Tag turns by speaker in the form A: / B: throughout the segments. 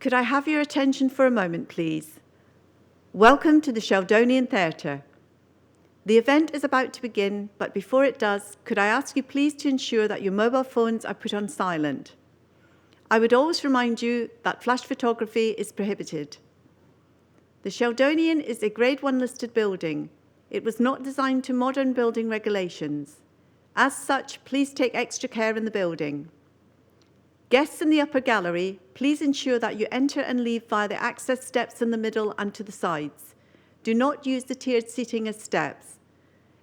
A: Could I have your attention for a moment, please? Welcome to the Sheldonian Theatre. The event is about to begin, but before it does, could I ask you please to ensure that your mobile phones are put on silent. I would always remind you that flash photography is prohibited. The Sheldonian is a Grade 1 listed building. It was not designed to modern building regulations. As such, please take extra care in the building. Guests in the upper gallery, please ensure that you enter and leave via the access steps in the middle and to the sides. Do not use the tiered seating as steps.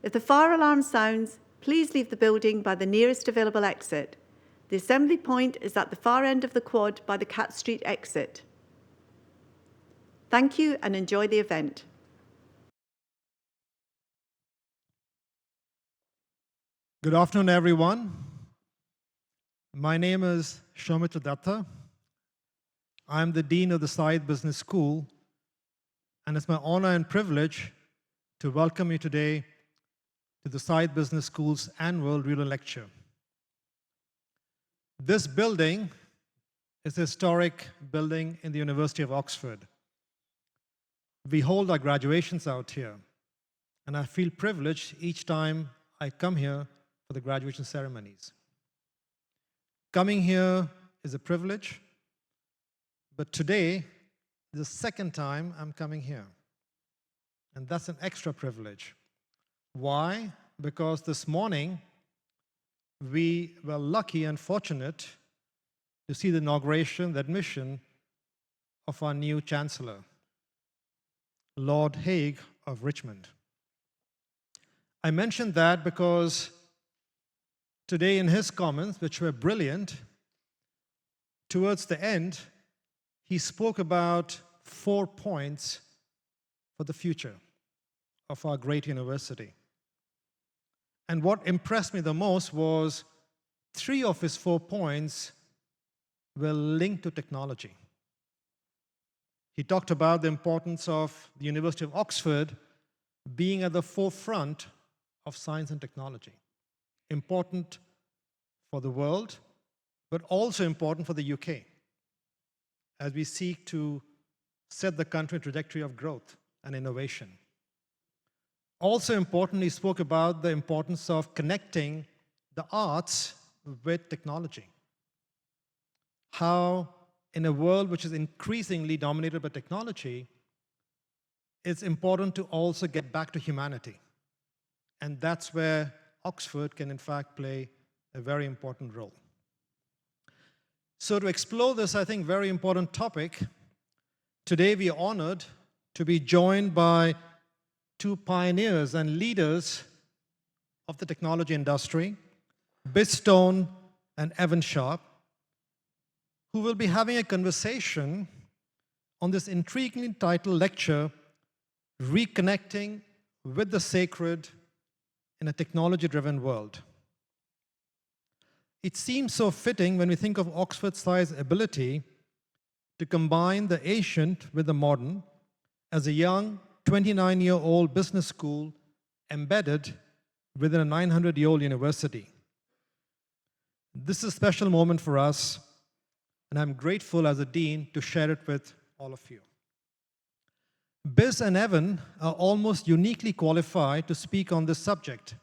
A: If the fire alarm sounds, please leave the building by the nearest available exit. The assembly point is at the far end of the quad by the Cat Street exit. Thank you and enjoy the event.
B: Good afternoon, everyone. My name is Soumitra Datta. I'm the Dean of the Syed Business School, and it's my honor and privilege to welcome you today to the Syed Business School's annual Rewley Lecture. This building is a historic building in the University of Oxford. We hold our graduations out here, and I feel privileged each time I come here for the graduation ceremonies. Coming here is a privilege, but today is the second time I'm coming here, and that's an extra privilege. Why? Because this morning we were lucky and fortunate to see the inauguration, the admission of our new Chancellor, Lord Hague of Richmond. I mentioned that because today in his comments, which were brilliant, towards the end, he spoke about 4 points for the future of our great university. And what impressed me the most was 3 of his 4 points were linked to technology. He talked about the importance of the University of Oxford being at the forefront of science and technology. Important for the world, but also important for the UK as we seek to set the country trajectory of growth and innovation. Also important, he spoke about the importance of connecting the arts with technology. How in a world which is increasingly dominated by technology, it's important to also get back to humanity. And that's where Oxford can in fact play a very important role. So to explore this, I think, very important topic, today we are honored to be joined by 2 pioneers and leaders of the technology industry, Biz Stone and Evan Sharp, who will be having a conversation on this intriguingly titled lecture, Reconnecting with the Sacred in a Technology-Driven World. It seems so fitting when we think of Oxford SCI's ability to combine the ancient with the modern as a young 29-year-old business school embedded within a 900-year-old university. This is a special moment for us, and I'm grateful as a dean to share it with all of you. Biz and Evan are almost uniquely qualified to speak on this subject.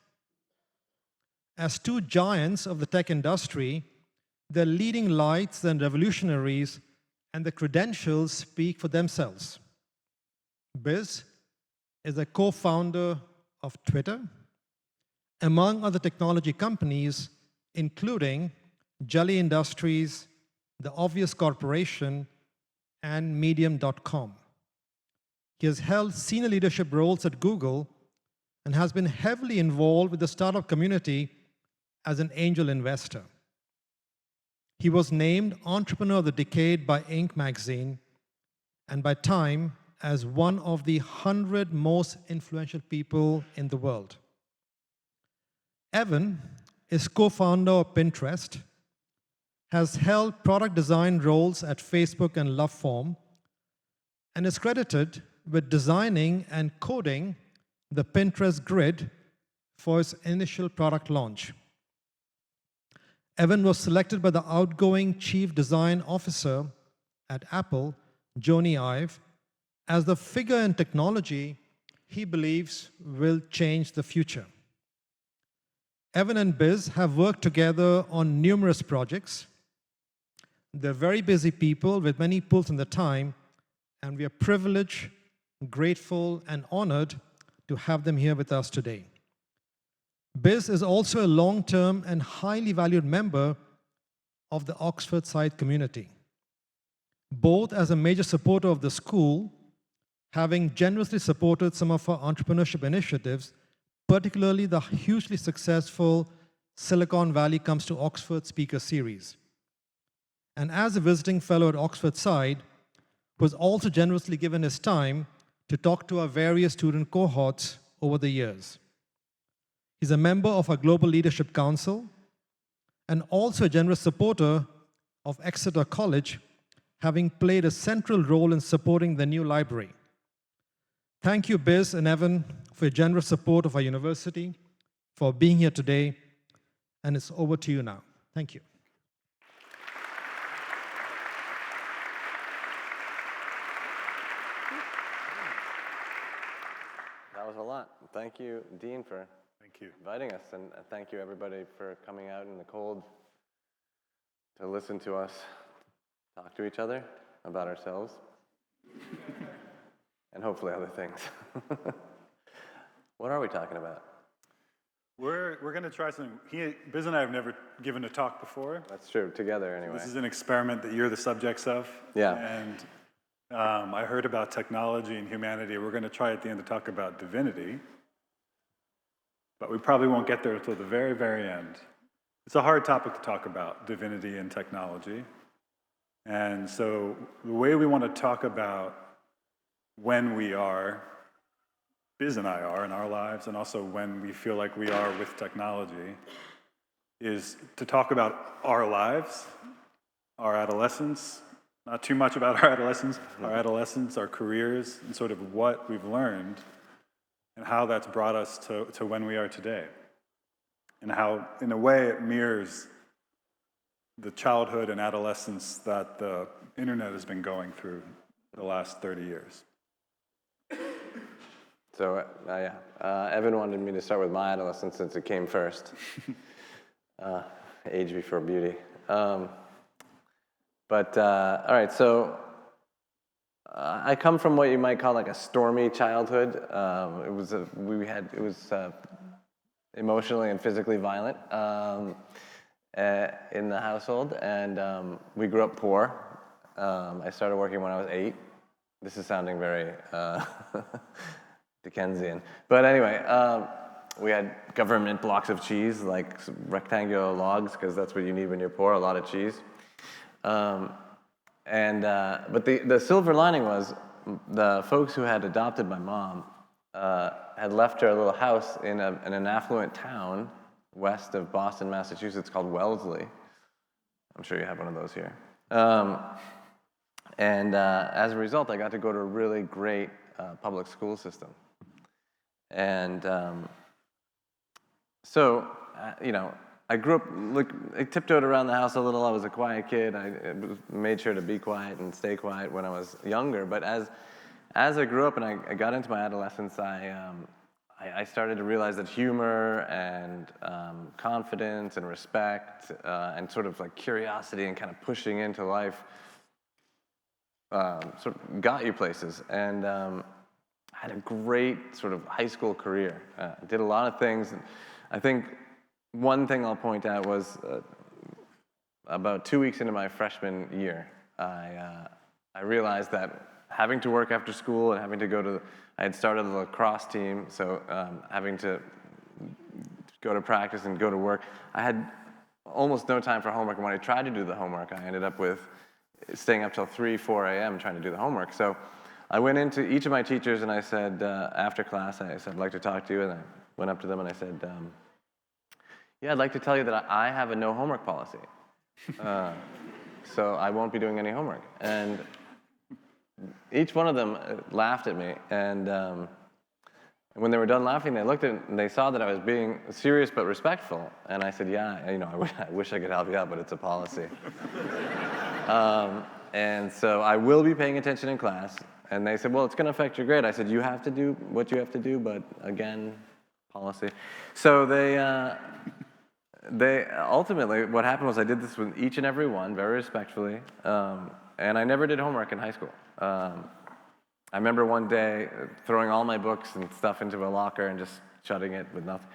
B: As 2 giants of the tech industry, they're leading lights and revolutionaries, and the credentials speak for themselves. Biz is a co-founder of Twitter, among other technology companies, including Jelly Industries, The Obvious Corporation, and Medium.com. He has held senior leadership roles at Google and has been heavily involved with the startup community as an angel investor. He was named Entrepreneur of the Decade by Inc. magazine and by Time as one of the 100 most influential people in the world. Evan is co-founder of Pinterest, has held product design roles at Facebook and Loveform, and is credited with designing and coding the Pinterest grid for its initial product launch. Evan was selected by the outgoing Chief Design Officer at Apple, Jony Ive, as the figure in technology he believes will change the future. Evan and Biz have worked together on numerous projects. They're very busy people with many pulls in the time, and we are privileged, grateful, and honored to have them here with us today. Biz is also a long-term and highly valued member of the Oxford side community, both as a major supporter of the school, having generously supported some of our entrepreneurship initiatives, particularly the hugely successful Silicon Valley Comes to Oxford speaker series. And as a visiting fellow at Oxford side, was also generously given his time to talk to our various student cohorts over the years. He's a member of our Global Leadership Council and also a generous supporter of Exeter College, having played a central role in supporting the new library. Thank you, Biz and Evan, for your generous support of our university, for being here today, and it's over to you now. Thank you.
C: That was a lot. Thank you, Dean, for inviting us, and thank you, everybody, for coming out in the cold to listen to us talk to each other about ourselves, and hopefully other things. What are we talking about?
D: We're going to try something. Biz and I have never given a talk before.
C: That's true, together anyway.
D: This is an experiment that you're the subjects of.
C: Yeah.
D: And I heard about technology and humanity. We're going to try at the end to talk about divinity, but we probably won't get there until the very, very end. It's a hard topic to talk about, divinity and technology. And so the way we want to talk about when we are, Biz and I are in our lives, and also when we feel like we are with technology, is to talk about our lives, our adolescence, not too much about our adolescence, our careers, and sort of what we've learned, and how that's brought us to when we are today. And how, in a way, it mirrors the childhood and adolescence that the internet has been going through the last 30 years.
C: So, Evan wanted me to start with my adolescence since it came first. Age before beauty. All right, so I come from what you might call like a stormy childhood. It was emotionally and physically violent in the household, and we grew up poor. I started working when I was 8. This is sounding very Dickensian. But anyway, we had government blocks of cheese, like rectangular logs, because that's what you need when you're poor, a lot of cheese. But the silver lining was the folks who had adopted my mom had left her a little house in an affluent town west of Boston, Massachusetts, called Wellesley. I'm sure you have one of those here. As a result, I got to go to a really great public school system. And I grew up, I tiptoed around the house a little. I was a quiet kid. I made sure to be quiet and stay quiet when I was younger. But as I grew up and I got into my adolescence, I started to realize that humor and confidence and respect and sort of like curiosity and kind of pushing into life sort of got you places. And I had a great sort of high school career. Did a lot of things. I think one thing I'll point out was about 2 weeks into my freshman year, I realized that having to work after school and having to go I had started the lacrosse team, so having to go to practice and go to work, I had almost no time for homework. And when I tried to do the homework, I ended up with staying up till 3, 4 a.m. trying to do the homework. So I went into each of my teachers and I said, after class, I said, I'd like to talk to you. And I went up to them and I said, yeah, I'd like to tell you that I have a no homework policy. So I won't be doing any homework. And each one of them laughed at me. And when they were done laughing, they looked at it and they saw that I was being serious but respectful. And I said, yeah, I wish I could help you out, but it's a policy. And so I will be paying attention in class. And they said, well, it's going to affect your grade. I said, you have to do what you have to do, but again, policy. So they ultimately, what happened was I did this with each and every one, very respectfully, and I never did homework in high school. I remember one day throwing all my books and stuff into a locker and just shutting it with nothing.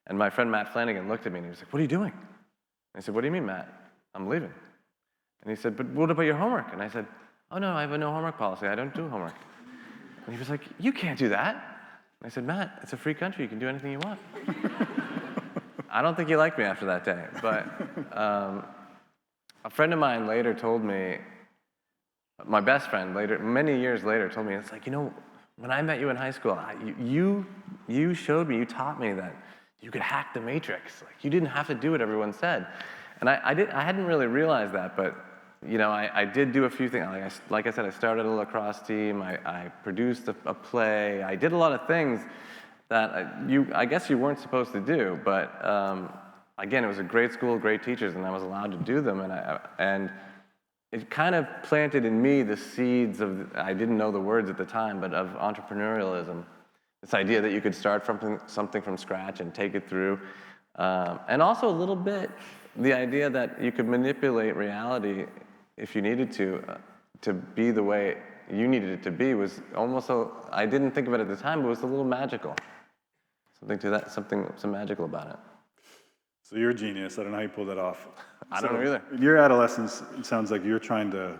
C: And my friend Matt Flanagan looked at me and he was like, what are you doing? And I said, what do you mean, Matt? I'm leaving. And he said, but what about your homework? And I said, oh no, I have a no homework policy. I don't do homework. And he was like, you can't do that. And I said, Matt, it's a free country. You can do anything you want. I don't think he liked me after that day, but a friend of mine later told me, my best friend later, many years later, told me, it's like, you know, when I met you in high school, you showed me, you taught me that you could hack the matrix. Like, you didn't have to do what everyone said. And I hadn't really realized that, but you know, I did do a few things. Like I said, I started a lacrosse team. I produced a play. I did a lot of things that I guess you weren't supposed to do. But again, it was a great school, great teachers, and I was allowed to do them. And it kind of planted in me the seeds of, I didn't know the words at the time, but of entrepreneurialism. This idea that you could start from something from scratch and take it through. And also a little bit the idea that you could manipulate reality if you needed to be the way you needed it to be was almost I didn't think of it at the time, but it was a little magical. Some magical about it.
D: So you're a genius. I don't know how you pulled that off.
C: I don't know either.
D: In your adolescence, it sounds like you're trying to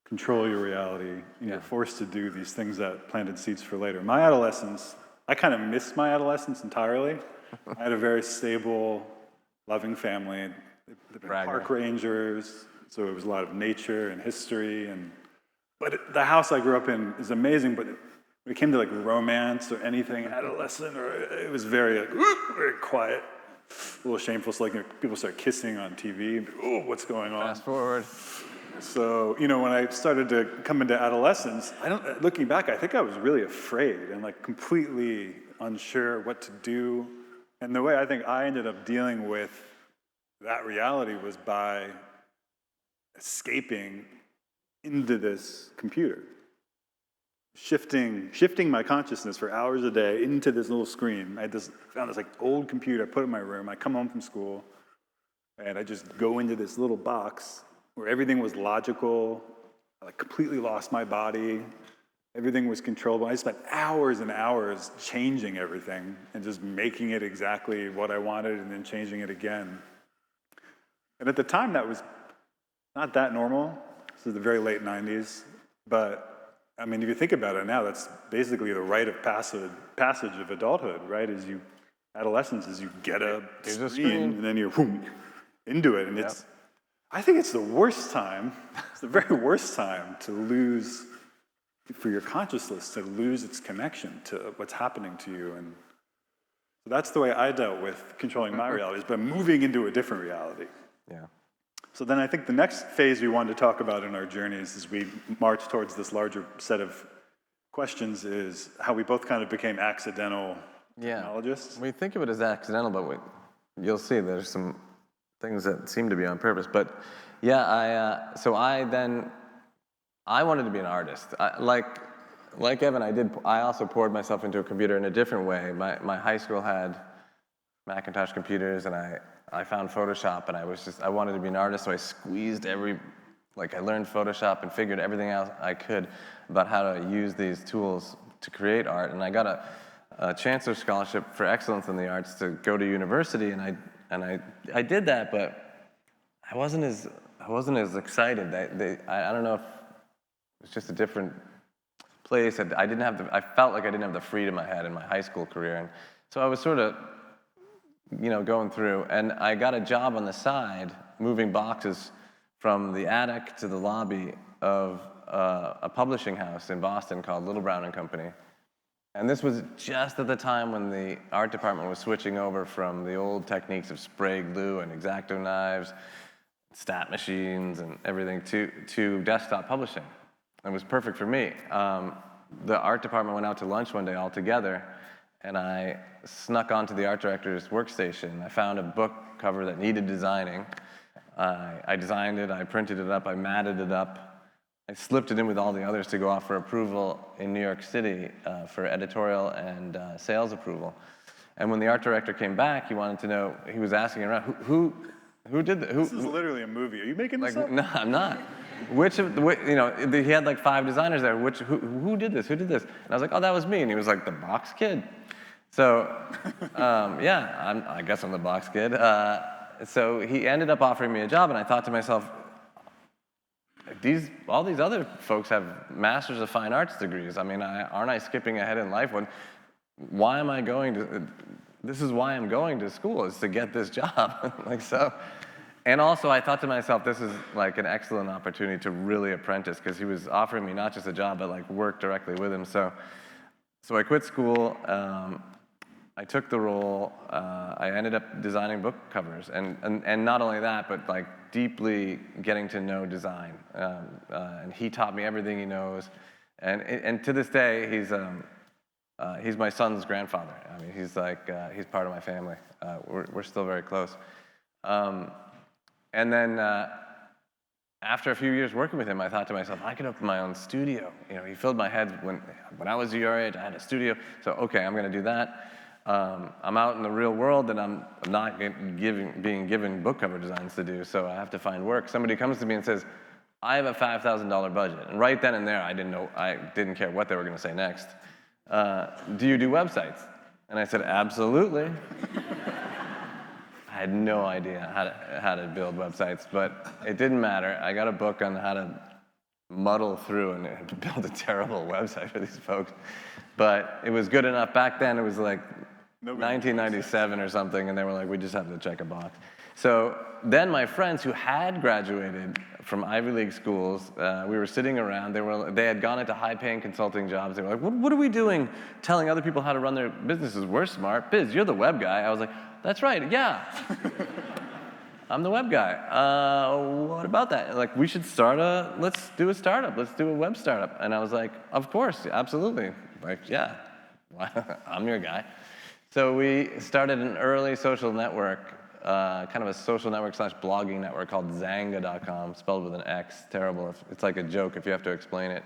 D: control your reality. You're forced to do these things that planted seeds for later. My adolescence, I kind of missed my adolescence entirely. I had a very stable, loving family. They've been park rangers, so it was a lot of nature and history. But the house I grew up in is amazing, but when it came to like romance or anything adolescent, it was very very quiet, a little shameful. So like people start kissing on TV. Oh, what's going on?
C: Fast forward.
D: So you know, when I started to come into adolescence, looking back, I think I was really afraid and like completely unsure what to do. And the way I think I ended up dealing with that reality was by escaping into this computer. Shifting my consciousness for hours a day into this little screen. I found this like old computer, I put it in my room, I come home from school, and I just go into this little box where everything was logical. I like completely lost my body. Everything was controllable. I spent hours and hours changing everything and just making it exactly what I wanted and then changing it again. And at the time, that was not that normal. This is the very late 90s. But, I mean, if you think about it now, that's basically the rite of passage of adulthood, right? Adolescence is you get a screen and then you're into it. And I think it's the worst time, it's the very worst time to lose, for your consciousness to lose its connection to what's happening to you. And so that's the way I dealt with controlling my reality, is by moving into a different reality.
C: Yeah.
D: So then I think the next phase we wanted to talk about in our journeys as we march towards this larger set of questions is how we both kind of became accidental technologists.
C: We think of it as accidental, but you'll see there's some things that seem to be on purpose. But yeah, I wanted to be an artist. Like Evan, I also poured myself into a computer in a different way. My high school had Macintosh computers, and I found Photoshop, and I wanted to be an artist, so I squeezed I learned Photoshop and figured everything out I could about how to use these tools to create art. And I got a Chancellor Scholarship for Excellence in the Arts to go to university, and I did that, but I wasn't as excited. I don't know if it was just a different place. I felt like I didn't have the freedom I had in my high school career, and so I was sort of, going through, and I got a job on the side, moving boxes from the attic to the lobby of a publishing house in Boston called Little Brown and Company. And this was just at the time when the art department was switching over from the old techniques of spray glue and X-Acto knives, stat machines and everything to desktop publishing. It was perfect for me. The art department went out to lunch one day all together, and I snuck onto the art director's workstation. I found a book cover that needed designing. I designed it, I printed it up, I matted it up. I slipped it in with all the others to go off for approval in New York City for editorial and sales approval. And when the art director came back, he wanted to know, he was asking around, who did this?
D: This is literally a movie. Are you making this up?
C: No, I'm not. Which of the, you know, he had like 5 designers there. Who did this? Who did this? And I was like, oh, that was me. And he was like, the box kid. So, yeah, I guess I'm the box kid. So he ended up offering me a job, and I thought to myself, all these other folks have Masters of Fine Arts degrees. I mean, aren't I skipping ahead in life? Why am I going to? This is why I'm going to school, is to get this job. Like so. And also, I thought to myself, this is like an excellent opportunity to really apprentice, because he was offering me not just a job, but like work directly with him. So I quit school. I took the role. I ended up designing book covers, and not only that, but like deeply getting to know design. And he taught me everything he knows. And to this day, he's my son's grandfather. I mean, he's part of my family. We're still very close. And then after a few years working with him, I thought to myself, I could open my own studio. You know, he filled my head when I was your age. I had a studio, so okay, I'm going to do that. I'm out in the real world, and I'm not being given book cover designs to do, so I have to find work. Somebody comes to me and says, I have a $5,000 budget, and right then and there, I didn't care what they were going to say next. Do you do websites? And I said, absolutely. I had no idea how to build websites, but it didn't matter. I got a book on how to muddle through and build a terrible website for these folks. But it was good enough. Back then, it was like 1997 or something, and they were like, we just have to check a box. So then my friends who had graduated from Ivy League schools, we were sitting around. They had gone into high-paying consulting jobs. They were like, what are we doing telling other people how to run their businesses? We're smart. Biz, you're the web guy. I was like, that's right, yeah. I'm the web guy. What about that? Like, we should let's do a startup. Let's do a web startup. And I was like, of course, absolutely. Like, yeah, I'm your guy. So we started an early social network, kind of a social network / blogging network called Zanga.com, spelled with an X. Terrible. It's like a joke if you have to explain it.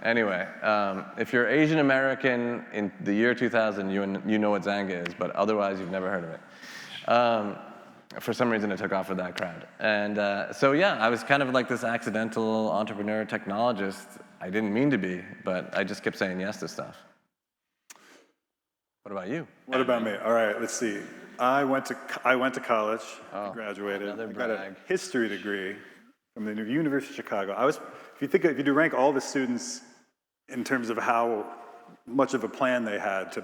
C: Anyway, if you're Asian American in the year 2000, you know what Zanga is, but otherwise you've never heard of it. For some reason, it took off with that crowd. And so yeah, I was kind of like this accidental entrepreneur technologist. I didn't mean to be, but I just kept saying yes to stuff. What about you?
D: What about me? All right, let's see. I went to college. I graduated.
C: Another
D: I got a
C: brag.
D: history degree from the University of Chicago. If you rank all the students in terms of how much of a plan they had to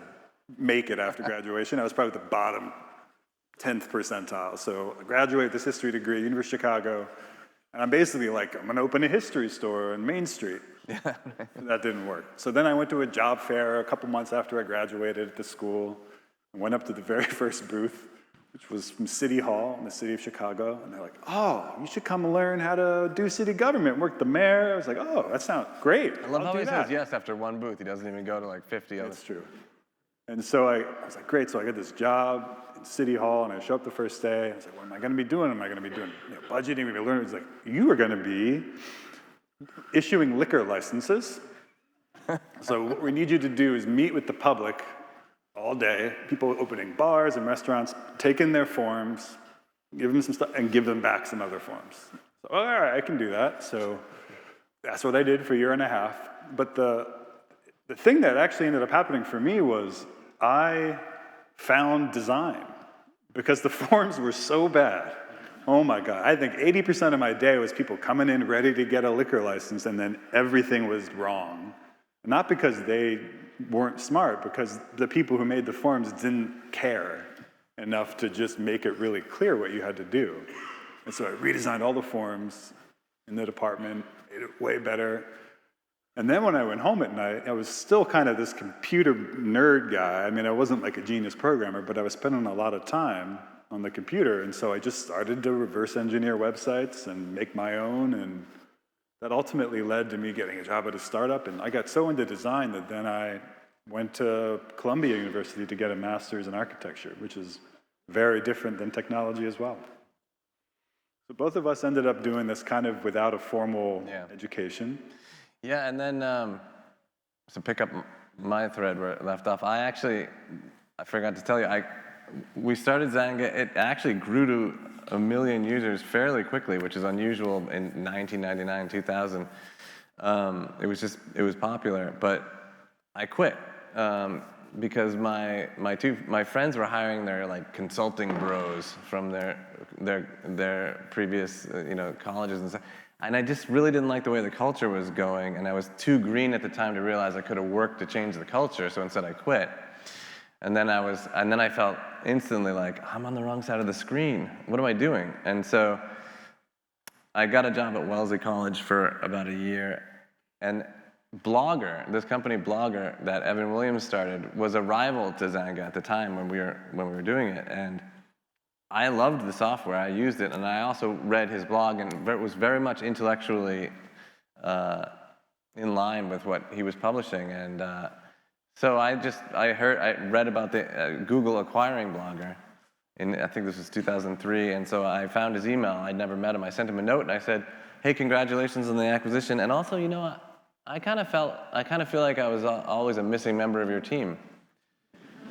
D: make it after graduation, I was probably the bottom 10th percentile. So I graduated with this history degree, University of Chicago, and I'm basically like, I'm gonna open a history store on Main Street. That didn't work. So then I went to a job fair a couple months after I graduated at the school. I went up to the very first booth, which was from City Hall in the city of Chicago. And they're like, oh, you should come learn how to do city government, work the mayor. I was like, oh, that sounds great.
C: I love how he says yes after one booth. He doesn't even go to like 50 others.
D: That's true. And so I was like, great. So I got this job in City Hall, and I show up the first day. I was like, what am I going to be doing? Am I going to be doing budgeting? Am I learning? It's like, you are going to be issuing liquor licenses. So what we need you to do is meet with the public all day, people opening bars and restaurants, take in their forms, give them some stuff, and give them back some other forms. So, all right, I can do that. So that's what I did for a year and a half. But the thing that actually ended up happening for me was I found design because the forms were so bad. Oh my God, I think 80% of my day was people coming in ready to get a liquor license, and then everything was wrong. Not because they weren't smart, because the people who made the forms didn't care enough to just make it really clear what you had to do. And so I redesigned all the forms in the department, made it way better. And then when I went home at night, I was still kind of this computer nerd guy. I mean, I wasn't like a genius programmer, but I was spending a lot of time on the computer. And so I just started to reverse engineer websites and make my own. And that ultimately led to me getting a job at a startup. And I got so into design that then I went to Columbia University to get a master's in architecture, which is very different than technology as well. So both of us ended up doing this kind of without a formal education.
C: Yeah, and then to pick up my thread where it left off, I forgot to tell you, we started Zanga. It actually grew to 1 million users fairly quickly, which is unusual in 1999, 2000. It was popular, but I quit because my friends were hiring their like consulting bros from their previous colleges and stuff, and I just really didn't like the way the culture was going, and I was too green at the time to realize I could have worked to change the culture. So instead, I quit. And then I felt instantly like, I'm on the wrong side of the screen. What am I doing? And so I got a job at Wellesley College for about a year. And Blogger, this company Blogger that Evan Williams started, was a rival to Zanga at the time when we were doing it. And I loved the software. I used it, and I also read his blog, and it was very much intellectually in line with what he was publishing. And so I read about the Google acquiring Blogger, I think this was 2003, and so I found his email. I'd never met him. I sent him a note, and I said, hey, congratulations on the acquisition, and also, I kind of feel like I was always a missing member of your team.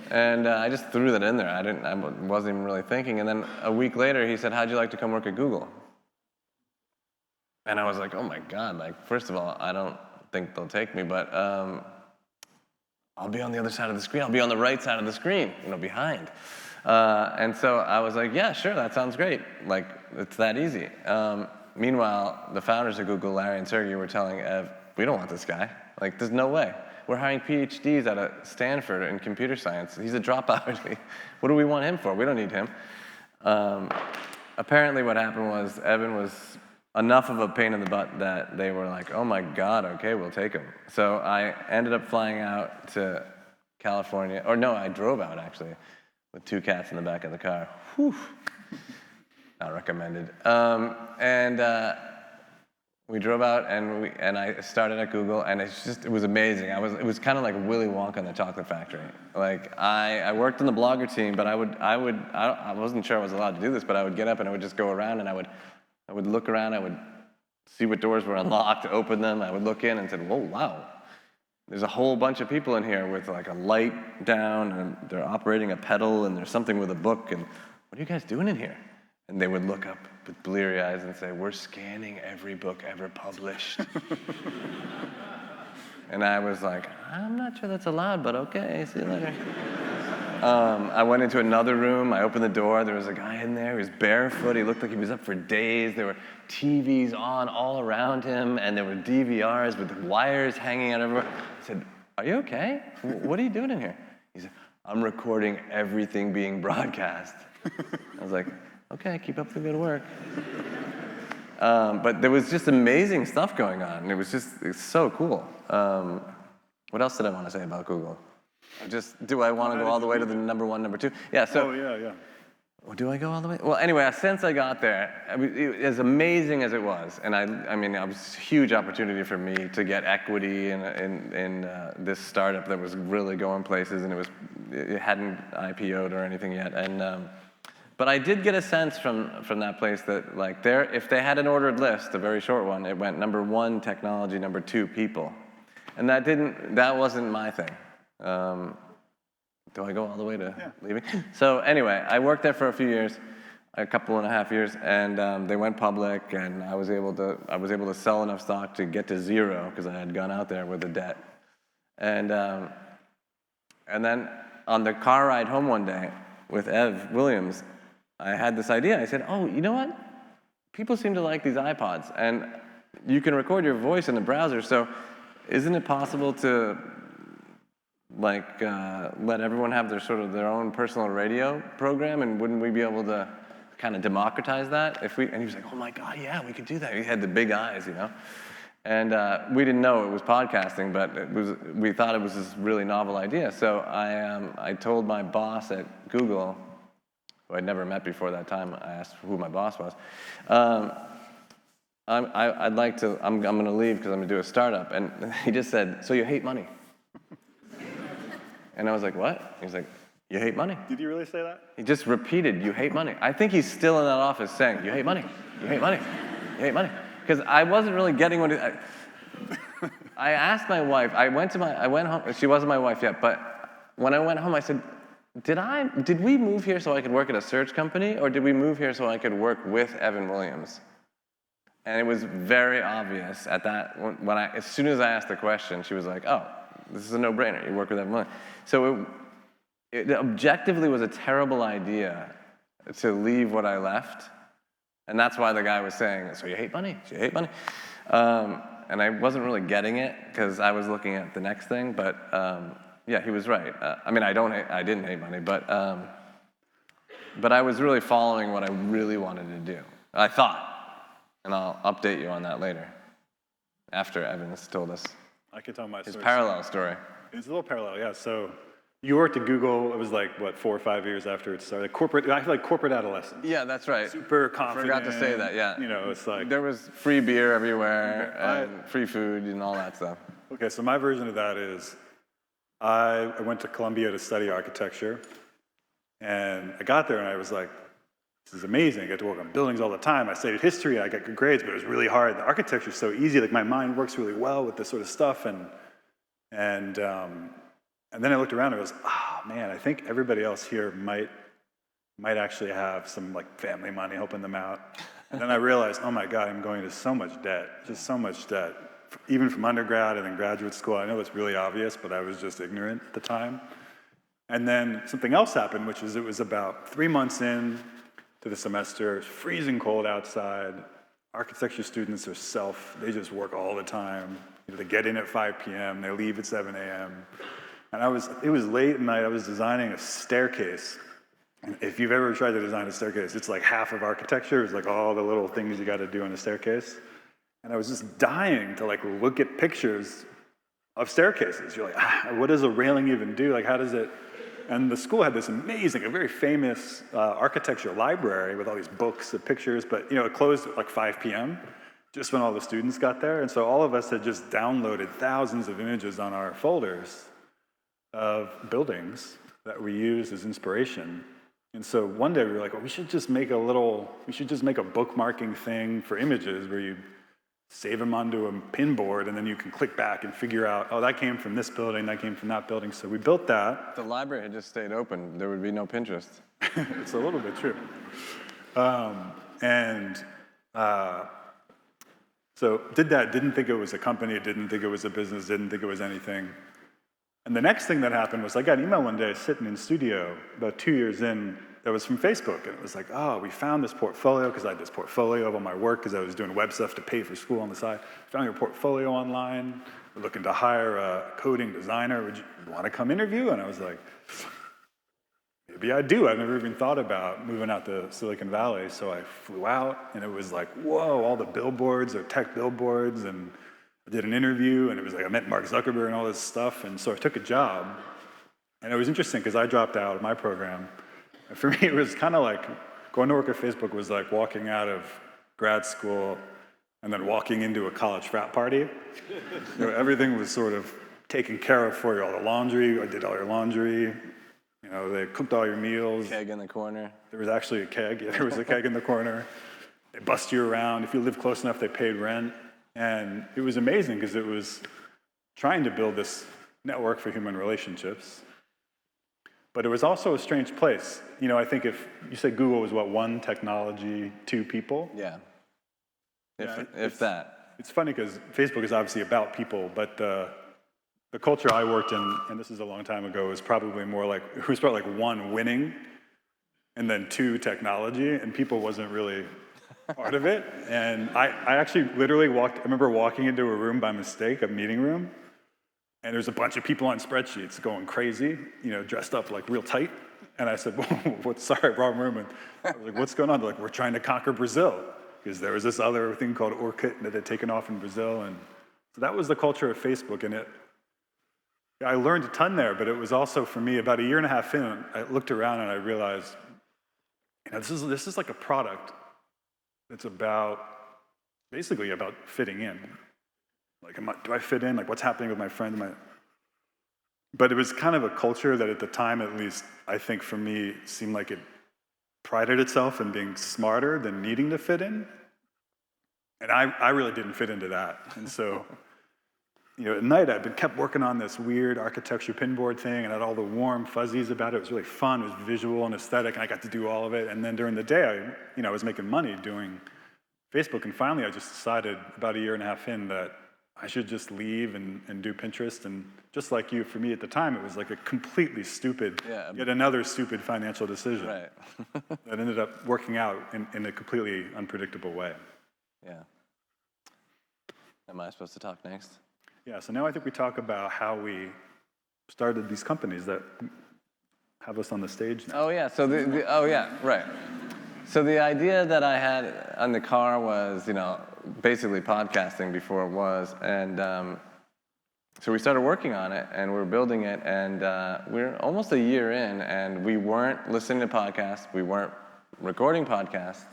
C: And I just threw that in there. I wasn't even really thinking, and then a week later, he said, how'd you like to come work at Google? And I was like, oh my God, like, first of all, I don't think they'll take me, but I'll be on the other side of the screen. I'll be on the right side of the screen, behind. And so I was like, yeah, sure, that sounds great. Like, it's that easy. Meanwhile, the founders of Google, Larry and Sergey, were telling Ev, we don't want this guy. Like, there's no way. We're hiring PhDs out of Stanford in computer science. He's a dropout. What do we want him for? We don't need him. Apparently what happened was Evan was enough of a pain in the butt that they were like, oh my God, okay, we'll take him. So I ended up flying out to California, or no, I drove out actually, with 2 cats in the back of the car. Whew. Not recommended. We drove out, and I started at Google, and it was amazing. It was kind of like Willy Wonka and the Chocolate Factory. Like, I worked on the Blogger team, but I wasn't sure I was allowed to do this, but I would get up and I would just go around, and I would look around, I would see what doors were unlocked, open them, I would look in and said, whoa, wow. There's a whole bunch of people in here with like a light down, and they're operating a pedal, and there's something with a book, and what are you guys doing in here? And they would look up with bleary eyes and say, we're scanning every book ever published. And I was like, I'm not sure that's allowed, but okay, see you later. I went into another room, I opened the door, there was a guy in there, he was barefoot, he looked like he was up for days, there were TVs on all around him, and there were DVRs with wires hanging out everywhere. I said, are you okay? What are you doing in here? He said, I'm recording everything being broadcast. I was like, okay, keep up the good work. But there was just amazing stuff going on, and it's so cool. What else did I want to say about Google? Do I want to go all the way to the number 1, number 2? Yeah, so.
D: Oh, yeah.
C: Well, do I go all the way? Well, anyway, since I got there, as amazing as it was, and it was a huge opportunity for me to get equity in this startup that was really going places, and it hadn't IPO'd or anything yet, but I did get a sense from that place that like if they had an ordered list, a very short one, it went number 1 technology, number 2 people, and that wasn't my thing. Do I go all the way to leaving? So anyway, I worked there for a few years, a couple and a half years, and they went public, and I was able to sell enough stock to get to 0 because I had gone out there with a debt, and then on the car ride home one day with Ev Williams, I had this idea. I said, oh, you know what? People seem to like these iPods, and you can record your voice in the browser, so isn't it possible to let everyone have their own personal radio program, and wouldn't we be able to kind of democratize that? And he was like, oh my God, yeah, we could do that. He had the big eyes, And we didn't know it was podcasting, but we thought it was this really novel idea. So I told my boss at Google, who I'd never met before that time. I asked who my boss was. I'm going to leave because I'm going to do a startup. And he just said, so you hate money? And I was like, what? He's like, you hate money.
D: Did you really say that?
C: He just repeated, you hate money. I think he's still in that office saying, you hate money, you hate money, you hate money. Because I wasn't really getting what I asked my wife, I went home, she wasn't my wife yet, but when I went home, I said, did we move here so I could work at a search company, or did we move here so I could work with Evan Williams? And it was very obvious at that, as soon as I asked the question, she was like, oh, this is a no-brainer, you work with Evan Williams. So it objectively was a terrible idea to leave what I left, and that's why the guy was saying, so you hate money, so you hate money. And I wasn't really getting it, because I was looking at the next thing, but yeah, he was right. I mean, I didn't hate money, but I was really following what I really wanted to do. I thought, and I'll update you on that later, after Evan's told us
D: I can tell my
C: his
D: story.
C: parallel story.
D: It's a little parallel, yeah. So you worked at Google, it was like, what, 4 or 5 years after it started? I feel like corporate adolescence.
C: Yeah, that's right.
D: Super confident.
C: Forgot to say that, yeah.
D: You know, it's like...
C: There was free beer everywhere, and free food, and all that stuff.
D: Okay, so my version of that is, I went to Columbia to study architecture, and I got there and I was like, this is amazing. I get to work on buildings all the time. I studied history, I got good grades, but it was really hard. The architecture is so easy, like my mind works really well with this sort of stuff, and then I looked around and I was, oh man, I think everybody else here might actually have some like family money helping them out. And then I realized, oh my God, I'm going to so much debt, just so much debt, even from undergrad and then graduate school. I know it's really obvious, but I was just ignorant at the time. And then something else happened, which is it was about 3 months in to the semester, it's freezing cold outside. Architecture students they just work all the time. You know, they get in at 5 p.m., they leave at 7 a.m. And it was late at night, I was designing a staircase. And if you've ever tried to design a staircase, it's like half of architecture, it's like all the little things you gotta do on a staircase. And I was just dying to like look at pictures of staircases. You're like, what does a railing even do? Like, how does it? And the school had this amazing, a very famous architecture library with all these books of pictures, but you know, it closed at like 5 p.m., just when all the students got there. And so all of us had just downloaded thousands of images on our folders of buildings that we used as inspiration. And so one day we were like, well, we should just make a bookmarking thing for images where you save them onto a pinboard, and then you can click back and figure out, oh, that came from this building, that came from that building. So we built that.
C: If the library had just stayed open, there would be no Pinterest.
D: It's a little bit true. So did that, didn't think it was a company, didn't think it was a business, didn't think it was anything. And the next thing that happened was I got an email one day sitting in studio about 2 years in that was from Facebook. And it was like, oh, we found this portfolio, because I had this portfolio of all my work because I was doing web stuff to pay for school on the side. Found your portfolio online. We're looking to hire a coding designer. Would you want to come interview? And I was like, maybe I do. I've never even thought about moving out to Silicon Valley. So I flew out, and it was like, whoa, all the billboards are tech billboards. And I did an interview, and it was like I met Mark Zuckerberg and all this stuff. And so I took a job. And it was interesting because I dropped out of my program. And for me, it was kind of like going to work at Facebook was like walking out of grad school and then walking into a college frat party. You know, everything was sort of taken care of for you. All the laundry, I did all your laundry. You know, they cooked all your meals.
C: Keg in the corner.
D: There was actually a keg. Yeah, there was a keg in the corner. They bust you around. If you lived close enough, they paid rent. And it was amazing because it was trying to build this network for human relationships. But it was also a strange place. You know, I think if you said Google was what, 1 technology, 2 people?
C: Yeah. If that.
D: It's funny because Facebook is obviously about people, but the culture I worked in, and this is a long time ago, was probably more like, it was probably like 1 winning, and then 2 technology, and people wasn't really part of it. And I actually literally I remember walking into a room by mistake, a meeting room, and there's a bunch of people on spreadsheets going crazy, you know, dressed up like real tight. And I said, whoa, sorry, wrong room. And I was like, what's going on? They're like, we're trying to conquer Brazil. Because there was this other thing called Orkut that had taken off in Brazil. And so that was the culture of Facebook. And I learned a ton there, but it was also for me, about 1.5 years in, I looked around and I realized, you know, this is like a product that's basically about fitting in. Like, do I fit in? Like, what's happening with my friend? But it was kind of a culture that at the time, at least, I think for me, seemed like it prided itself in being smarter than needing to fit in. And I really didn't fit into that. And so, at night I'd kept working on this weird architecture pinboard thing and had all the warm fuzzies about it. It was really fun. It was visual and aesthetic, and I got to do all of it. And then during the day, I was making money doing Facebook. And finally, I just decided about a year and a half in that I should just leave and do Pinterest. And just like you, for me at the time, it was like a completely stupid, yet another stupid financial decision
C: Right.
D: that ended up working out in a completely unpredictable way.
C: Yeah. Am I supposed to talk next?
D: Yeah, so now I think we talk about how we started these companies that have us on the stage now.
C: Oh yeah, so right. So the idea that I had on the car was, basically podcasting before it was, and so we started working on it, and we were building it, and we're almost a year in, and we weren't listening to podcasts, we weren't recording podcasts.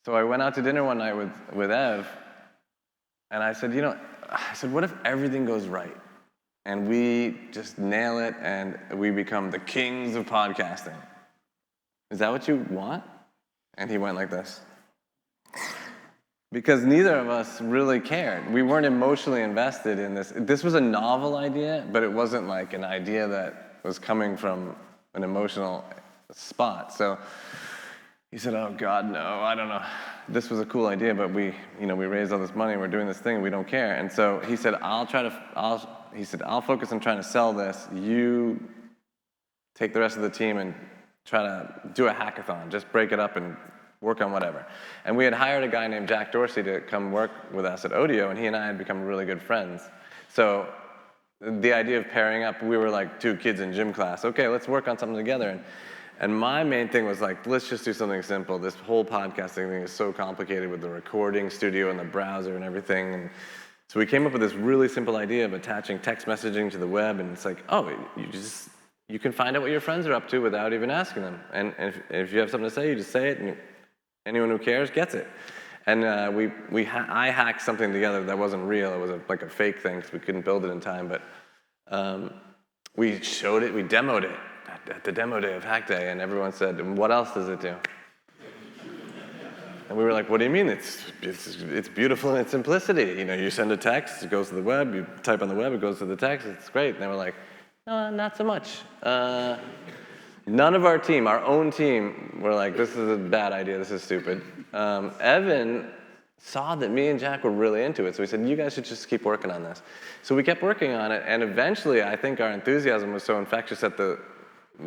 C: So I went out to dinner one night with Ev, and I said, what if everything goes right? And we just nail it, and we become the kings of podcasting. Is that what you want? And he went like this. Because neither of us really cared. We weren't emotionally invested in this. This was a novel idea, but it wasn't like an idea that was coming from an emotional spot. So he said, oh God, no, I don't know. This was a cool idea, but we raised all this money, we're doing this thing, we don't care. And so he said, I'll focus on trying to sell this. You take the rest of the team and try to do a hackathon. Just break it up and work on whatever. And we had hired a guy named Jack Dorsey to come work with us at Odeo, and he and I had become really good friends. So the idea of pairing up, we were like two kids in gym class. Okay, let's work on something together. And my main thing was like, let's just do something simple. This whole podcasting thing is so complicated with the recording studio and the browser and everything. And so we came up with this really simple idea of attaching text messaging to the web. And it's like, oh, you can find out what your friends are up to without even asking them. And if you have something to say, you just say it, and anyone who cares gets it. And I hacked something together that wasn't real. It was like a fake thing because we couldn't build it in time. But we showed it, we demoed it at the demo day of Hack Day, and everyone said, what else does it do? And we were like, what do you mean? It's beautiful in its simplicity. You send a text, it goes to the web, you type on the web, it goes to the text, it's great. And they were like, no, not so much. None of our team, our own team, were like, this is a bad idea, this is stupid. Evan saw that me and Jack were really into it, so he said, you guys should just keep working on this. So we kept working on it, and eventually I think our enthusiasm was so infectious that the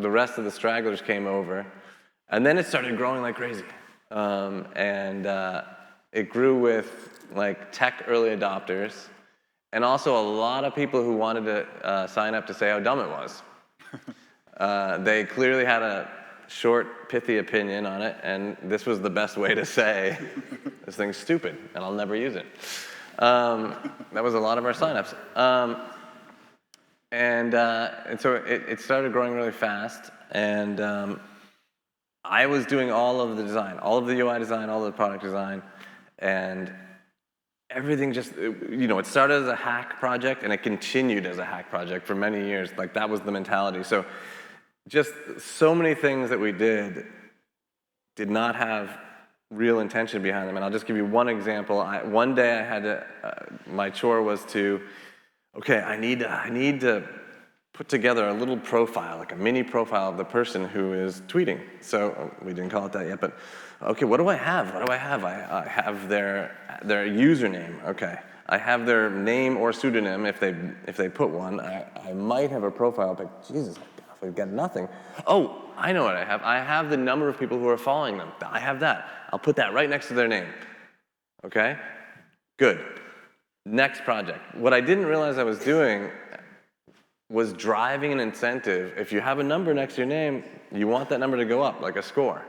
C: rest of the stragglers came over, and then it started growing like crazy. It grew with like tech early adopters, and also a lot of people who wanted to sign up to say how dumb it was. They clearly had a short, pithy opinion on it, and this was the best way to say, this thing's stupid, and I'll never use it. That was a lot of our signups. And so it started growing really fast, and I was doing all of the design, all of the UI design, all of the product design, and everything just, it started as a hack project, and it continued as a hack project for many years. Like, that was the mentality. So just so many things that we did not have real intention behind them. And I'll just give you one example. One day I had to, my chore was to, okay, I need to put together a little profile, like a mini profile of the person who is tweeting. So we didn't call it that yet, but okay, what do I have? I have their username. Okay, I have their name or pseudonym if they put one. I might have a profile pic. Jesus, we've got nothing. Oh, I know what I have. I have the number of people who are following them. I have that. I'll put that right next to their name. Okay, good. Next project. What I didn't realize I was doing was driving an incentive. If you have a number next to your name, you want that number to go up, like a score.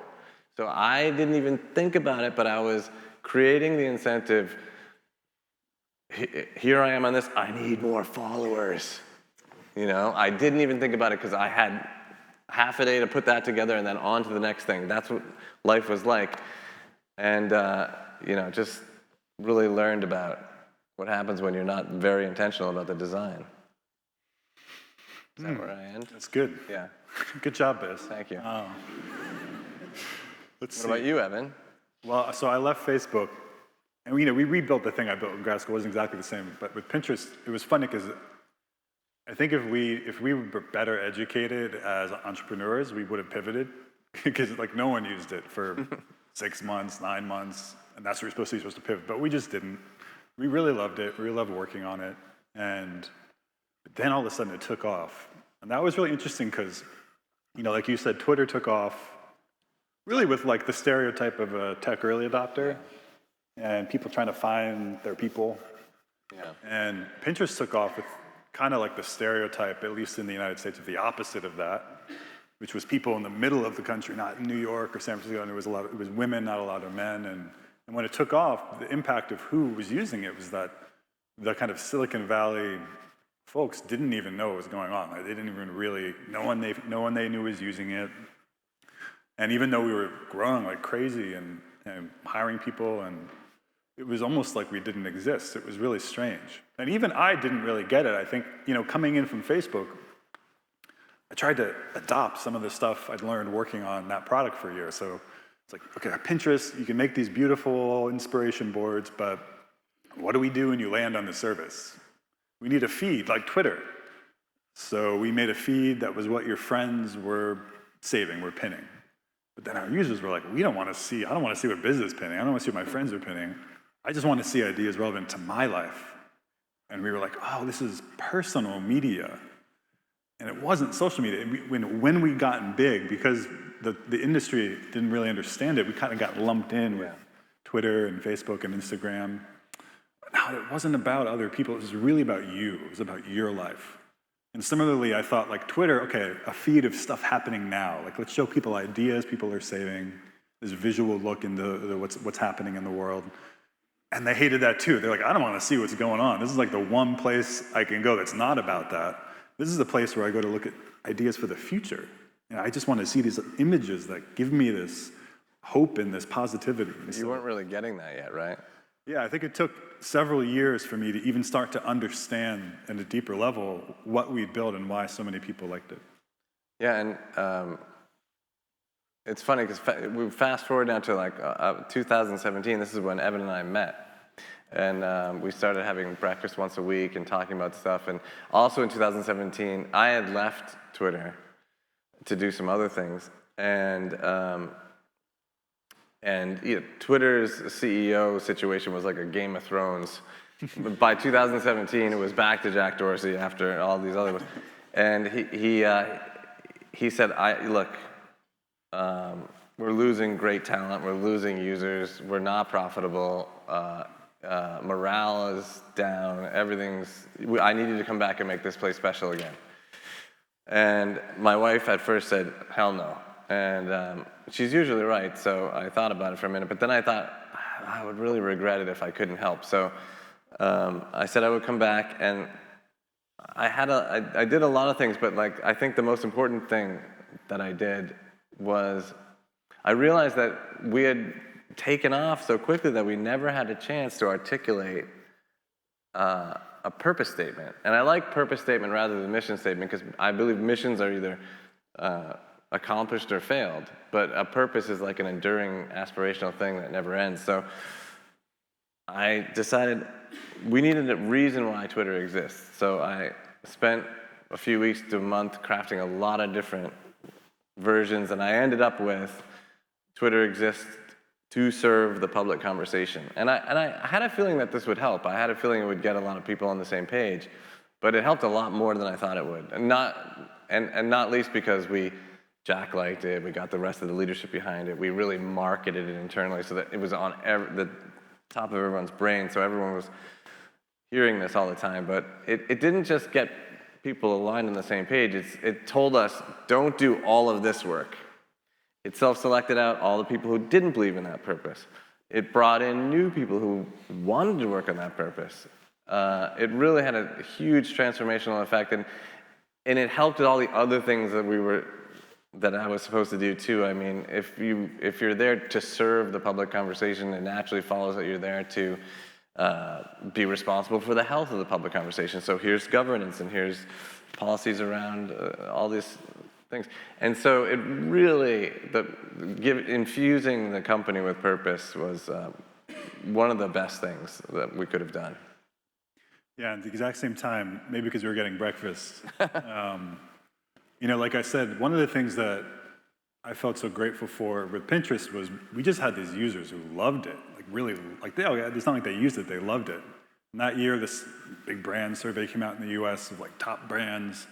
C: So I didn't even think about it, but I was creating the incentive. Here I am on this, I need more followers. I didn't even think about it because I had half a day to put that together and then on to the next thing. That's what life was like. And, just really learned about what happens when you're not very intentional about the design. Is that where I end?
D: That's good.
C: Yeah.
D: Good job, Biz.
C: Thank you.
D: Let's
C: What
D: see.
C: about you, Evan?
D: Well, so I left Facebook, and we rebuilt the thing I built in grad school. It wasn't exactly the same, but with Pinterest, it was funny because I think if we were better educated as entrepreneurs, we would have pivoted because like no one used it for 6 months, 9 months, and that's what you're supposed to pivot. But we just didn't. We really loved it. We really loved working on it, and then all of a sudden it took off, and that was really interesting because, like you said, Twitter took off. Really with like the stereotype of a tech early adopter and people trying to find their people.
C: Yeah.
D: And Pinterest took off with kind of like the stereotype, at least in the United States, of the opposite of that, which was people in the middle of the country, not in New York or San Francisco, and it was women, not a lot of men. And when it took off, the impact of who was using it was that the kind of Silicon Valley folks didn't even know what was going on. Like, they didn't even really, no one they knew was using it. And even though we were growing like crazy and hiring people, and it was almost like we didn't exist. It was really strange. And even I didn't really get it. I think, coming in from Facebook, I tried to adopt some of the stuff I'd learned working on that product for a year. So it's like, okay, Pinterest, you can make these beautiful inspiration boards, but what do we do when you land on the service? We need a feed like Twitter. So we made a feed that was what your friends were saving, were pinning. But then our users were like, I don't want to see what Biz is pinning. I don't want to see what my friends are pinning. I just want to see ideas relevant to my life. And we were like, oh, this is personal media. And it wasn't social media. And when we gotten big, because the industry didn't really understand it, we kind of got lumped in with Twitter and Facebook and Instagram. But no, it wasn't about other people. It was really about you. It was about your life. And similarly, I thought like Twitter, okay, a feed of stuff happening now. Like let's show people ideas people are saving, this visual look into what's happening in the world. And they hated that too. They're like, I don't want to see what's going on. This is like the one place I can go that's not about that. This is the place where I go to look at ideas for the future. I just want to see these images that give me this hope and this positivity. And
C: You weren't really getting that yet, right?
D: Yeah, I think it took several years for me to even start to understand at a deeper level what we built and why so many people liked it.
C: Yeah, and it's funny because we fast forward now to 2017. This is when Evan and I met, and we started having breakfast once a week and talking about stuff. And also in 2017, I had left Twitter to do some other things, and Twitter's CEO situation was like a Game of Thrones. By 2017, it was back to Jack Dorsey after all these other ones. And he said, look, we're losing great talent, we're losing users, we're not profitable, morale is down, I need you to come back and make this place special again. And my wife at first said, hell no. And she's usually right, so I thought about it for a minute, but then I thought, I would really regret it if I couldn't help. So I said I would come back, and I did a lot of things, but I think the most important thing that I did was I realized that we had taken off so quickly that we never had a chance to articulate a purpose statement. And I like purpose statement rather than mission statement because I believe missions are either accomplished or failed, but a purpose is like an enduring aspirational thing that never ends. So I decided we needed a reason why Twitter exists. So I spent a few weeks to a month crafting a lot of different versions, and I ended up with Twitter exists to serve the public conversation. And I had a feeling that this would help. I had a feeling it would get a lot of people on the same page, but it helped a lot more than I thought it would. And not least because Jack liked it, we got the rest of the leadership behind it, we really marketed it internally so that it was on the top of everyone's brain, so everyone was hearing this all the time. But it didn't just get people aligned on the same page, it told us, don't do all of this work. It self-selected out all the people who didn't believe in that purpose. It brought in new people who wanted to work on that purpose. It really had a huge transformational effect, and it helped with all the other things that I was supposed to do too. I mean, if you're there to serve the public conversation, it naturally follows that you're there to be responsible for the health of the public conversation. So here's governance, and here's policies around all these things. And so it really, infusing the company with purpose was one of the best things that we could have done.
D: Yeah, at the exact same time, maybe because we were getting breakfast. Like I said, one of the things that I felt so grateful for with Pinterest was we just had these users who loved it, it's not like they used it, they loved it. And that year, this big brand survey came out in the US of top brands.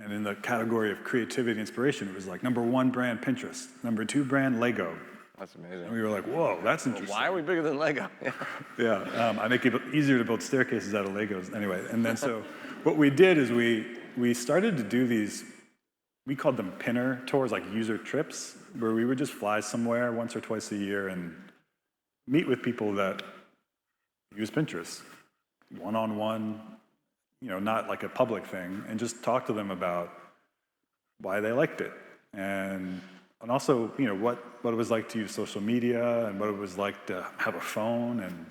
D: And in the category of creativity and inspiration, it was number 1 brand, Pinterest. Number 2 brand, Lego.
C: That's amazing.
D: And we were like, whoa, that's interesting.
C: Why are we bigger than Lego?
D: Yeah, I make it easier to build staircases out of Legos. Anyway, and then so what we did is we started to do these, we called them pinner tours, like user trips, where we would just fly somewhere once or twice a year and meet with people that use Pinterest, one-on-one, not like a public thing, and just talk to them about why they liked it. And also, what it was like to use social media and what it was like to have a phone.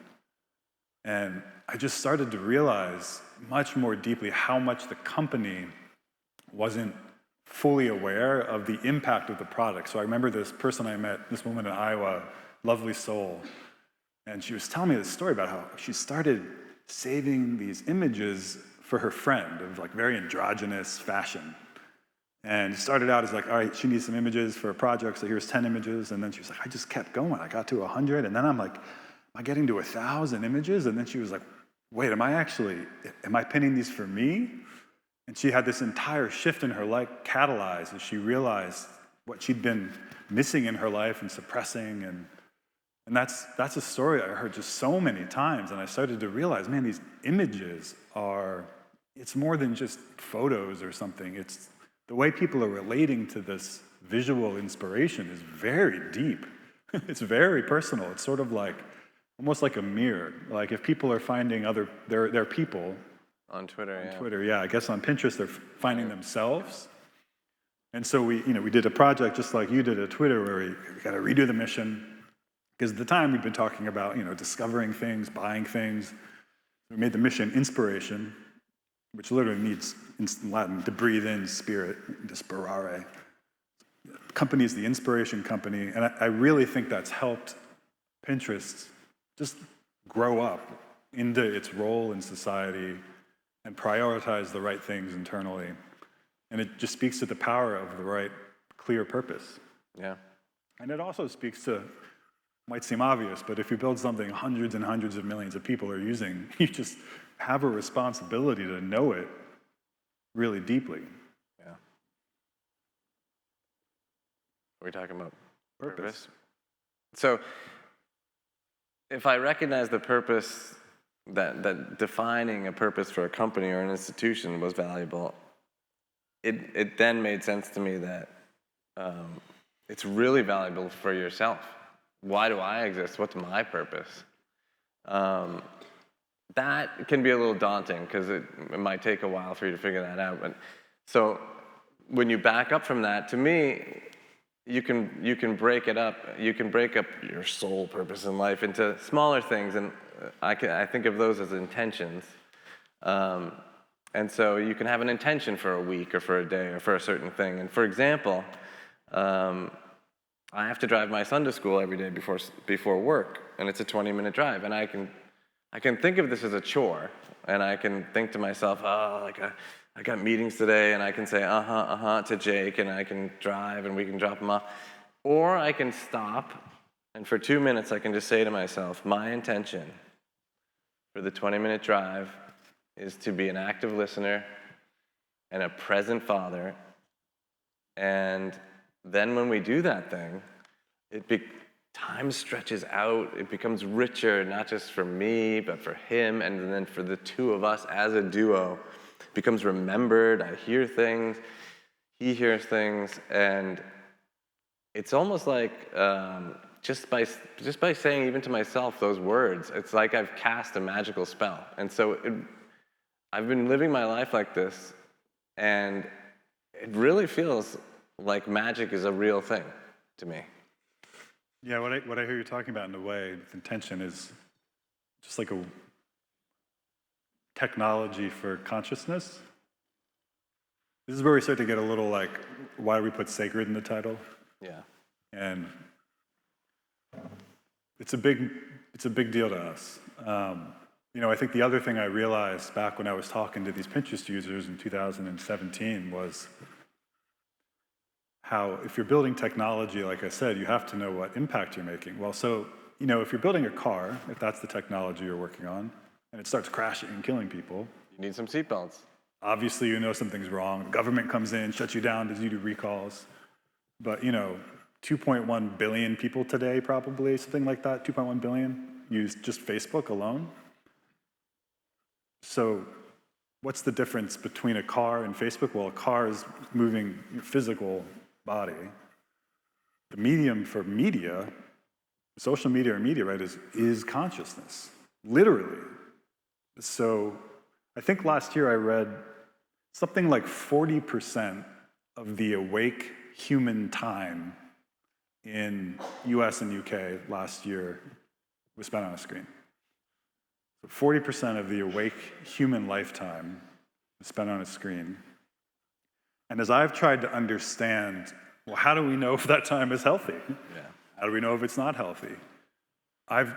D: And I just started to realize much more deeply how much the company wasn't fully aware of the impact of the product. So I remember this person I met, this woman in Iowa, lovely soul, and she was telling me this story about how she started saving these images for her friend of very androgynous fashion. And it started out as all right, she needs some images for a project, so here's 10 images. And then she was like, I just kept going. I got to 100. And then I'm like, am I getting to 1,000 images? And then she was like, wait, am I pinning these for me? And she had this entire shift in her life catalyzed as she realized what she'd been missing in her life and suppressing. And that's a story I heard just so many times. And I started to realize, man, these images it's more than just photos or something. It's the way people are relating to this visual inspiration is very deep. It's very personal. It's sort of almost like a mirror. Like if people are finding their people
C: on Twitter,
D: Twitter, yeah. I guess on Pinterest they're finding themselves. And so we did a project just like you did at Twitter where we got to redo the mission. Because at the time we'd been talking about discovering things, buying things. We made the mission inspiration, which literally means in Latin to breathe in spirit, inspirare. The company is the inspiration company, and I really think that's helped Pinterest just grow up into its role in society and prioritize the right things internally. And it just speaks to the power of the right, clear purpose.
C: Yeah.
D: And it also speaks to, might seem obvious, but if you build something hundreds and hundreds of millions of people are using, you just have a responsibility to know it really deeply.
C: Yeah. Are we talking about purpose? So if I recognize the purpose, that defining a purpose for a company or an institution was valuable, it then made sense to me that it's really valuable for yourself. Why do I exist? What's my purpose? That can be a little daunting because it might take a while for you to figure that out. But so when you back up from that, to me, you can break it up. You can break up your sole purpose in life into smaller things, and I think of those as intentions. And so you can have an intention for a week or for a day or for a certain thing. And for example, I have to drive my son to school every day before work, and it's a 20-minute drive. And I can think of this as a chore, and I can think to myself, I got meetings today, and I can say to Jake, and I can drive, and we can drop him off. Or I can stop, and for 2 minutes, I can just say to myself, my intention for the 20-minute drive is to be an active listener and a present father. And then when we do that thing, time stretches out. It becomes richer, not just for me, but for him, and then for the two of us as a duo. It becomes remembered. I hear things, he hears things, and it's almost like just by saying even to myself those words, it's like I've cast a magical spell. And so I've been living my life like this, and it really feels like magic is a real thing to me.
D: Yeah, what I hear you talking about in a way, with intention, is just like a technology for consciousness. This is where we start to get a little like, why do we put sacred in the title?
C: Yeah.
D: And it's a big deal to us. I think the other thing I realized back when I was talking to these Pinterest users in 2017 was how if you're building technology, like I said, you have to know what impact you're making. Well, so, if you're building a car, if that's the technology you're working on, and it starts crashing and killing people,
C: You need some seatbelts.
D: obviously you know something's wrong. The government comes in, shuts you down, does you do recalls. But, 2.1 billion people today, probably, something like that, 2.1 billion, use just Facebook alone. So what's the difference between a car and Facebook? Well, a car is moving your physical body. The medium for media, social media or media, right, is consciousness, literally. So I think last year I read something like 40% of the awake human time in US and UK last year was spent on a screen. So 40% of the awake human lifetime was spent on a screen. And as I've tried to understand, well, how do we know if that time is healthy?
C: Yeah.
D: How do we know if it's not healthy? I've,